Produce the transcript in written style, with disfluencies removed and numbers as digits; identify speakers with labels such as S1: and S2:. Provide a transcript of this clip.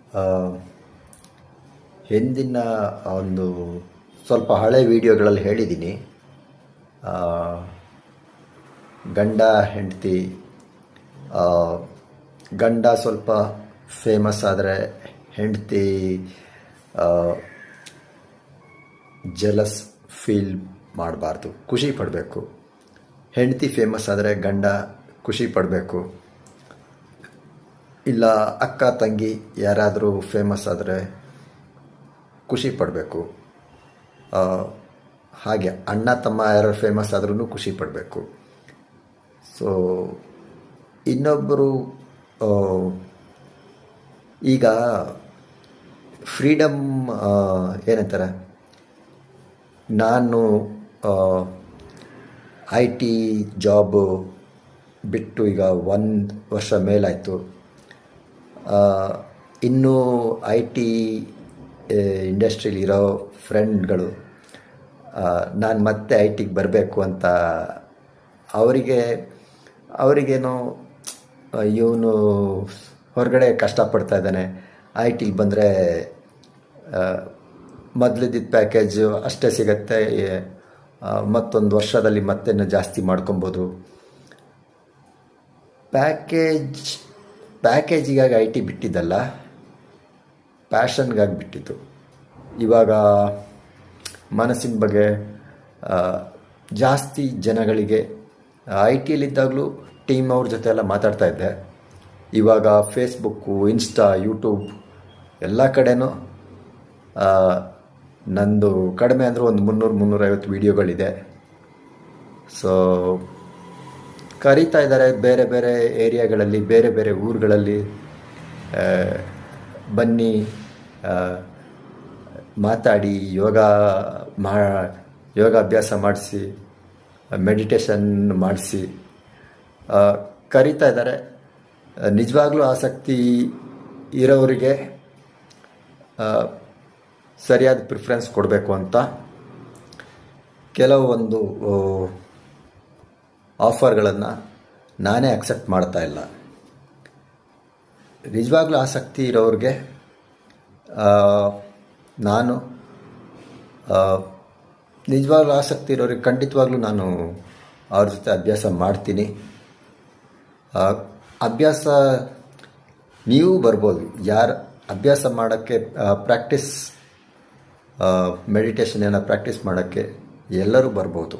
S1: ಆ, ಹಿಂದಿನ ಒಂದು ಸ್ವಲ್ಪ ಹಳೆ ವಿಡಿಯೋಗಳಲ್ಲಿ ಹೇಳಿದ್ದೀನಿ. ಆ, ಗಂಡ ಹೆಂಡತಿ, ಗಂಡ ಸ್ವಲ್ಪ ಫೇಮಸ್ ಆದರೆ ಹೆಂಡತಿ ಜಲಸ್ ಫೀಲ್ ಮಾಡಬಾರ್ದು, ಖುಷಿ ಪಡಬೇಕು. ಹೆಂಡತಿ ಫೇಮಸ್ ಆದರೆ ಗಂಡ ಖುಷಿ ಪಡಬೇಕು. ಇಲ್ಲ ಅಕ್ಕ ತಂಗಿ ಯಾರಾದರೂ ಫೇಮಸ್ ಆದರೆ ಖುಷಿ ಪಡಬೇಕು. ಹಾಗೆ ಅಣ್ಣ ತಮ್ಮ ಯಾರು ಫೇಮಸ್ ಆದ್ರೂ ಖುಷಿ ಪಡಬೇಕು. ಸೊ ಇನ್ನೊಬ್ಬರು ಈಗ ಫ್ರೀಡಮ್ ಏನಂತಾರೆ, ನಾನು IT ಜಾಬು ಬಿಟ್ಟು ಈಗ 1 ವರ್ಷ ಮೇಲಾಯಿತು. ಇನ್ನೂ IT ಇಂಡಸ್ಟ್ರಿಲಿರೋ ಫ್ರೆಂಡ್ಗಳು ನಾನು ಮತ್ತೆ IT ಗೆ ಬರಬೇಕು ಅಂತ ಅವರಿಗೇನೋ ಇವನು ಹೊರಗಡೆ ಕಷ್ಟಪಡ್ತಾ ಇದ್ದಾನೆ, IT ಗೆ ಬಂದರೆ ಮೊದಲಿದ್ದ ಪ್ಯಾಕೇಜು ಅಷ್ಟೇ ಸಿಗತ್ತೆ, ಮತ್ತೊಂದು ವರ್ಷದಲ್ಲಿ ಮತ್ತೆ ಜಾಸ್ತಿ ಮಾಡ್ಕೊಬೋದು. ಪ್ಯಾಕೇಜಿಗಾಗಿ IT ಬಿಟ್ಟಿದ್ದಲ್ಲ, ಪ್ಯಾಷನ್ಗಾಗಿ ಬಿಟ್ಟಿದ್ದು. ಇವಾಗ ಮನಸ್ಸಿನ ಬಗ್ಗೆ ಜಾಸ್ತಿ ಜನಗಳಿಗೆ IT ಯಲ್ಲಿದ್ದಾಗಲೂ ಟೀಮ್ ಅವ್ರ ಜೊತೆ ಎಲ್ಲ ಮಾತಾಡ್ತಾ ಇದ್ದೆ. ಇವಾಗ ಫೇಸ್ಬುಕ್ಕು, ಇನ್ಸ್ಟಾ, ಯೂಟ್ಯೂಬ್ ಎಲ್ಲ ಕಡೆನೂ ನಂದು ಕಡಿಮೆ ಅಂದರೆ ಒಂದು 300-350 ವೀಡಿಯೋಗಳಿದೆ. ಸೊ ಕರೀತಾ ಇದ್ದಾರೆ ಬೇರೆ ಬೇರೆ ಏರಿಯಾಗಳಲ್ಲಿ, ಬೇರೆ ಬೇರೆ ಊರುಗಳಲ್ಲಿ, ಬನ್ನಿ ಮಾತಾಡಿ ಯೋಗಾಭ್ಯಾಸ ಮಾಡಿಸಿ, ಮೆಡಿಟೇಷನ್ ಮಾಡಿಸಿ ಕರೀತಾ ಇದ್ದಾರೆ. ನಿಜವಾಗ್ಲೂ ಆಸಕ್ತಿ ಇರೋರಿಗೆ ಸರಿಯಾದ ಪ್ರಿಫರೆನ್ಸ್ ಕೊಡಬೇಕು ಅಂತ ಕೆಲವೊಂದು ಆಫರ್ಗಳನ್ನು ನಾನೇ ಅಕ್ಸೆಪ್ಟ್ ಮಾಡ್ತಾ ಇಲ್ಲ. ನಿಜವಾಗ್ಲೂ ಆಸಕ್ತಿ ಇರೋರಿಗೆ ನಾನು ನಿಜವಾಗ್ಲೂ ಆಸಕ್ತಿ ಇರೋರಿಗೆ ಖಂಡಿತವಾಗ್ಲೂ ನಾನು ಅವ್ರ ಜೊತೆ ಅಭ್ಯಾಸ ಮಾಡ್ತೀನಿ. ಅಭ್ಯಾಸ ನೀವು ಬರ್ಬೋದು, ಯಾರು ಅಭ್ಯಾಸ ಮಾಡೋಕ್ಕೆ ಮೆಡಿಟೇಷನ್ ಏನೋ ಪ್ರಾಕ್ಟೀಸ್ ಮಾಡೋಕ್ಕೆ ಎಲ್ಲರೂ ಬರ್ಬೋದು.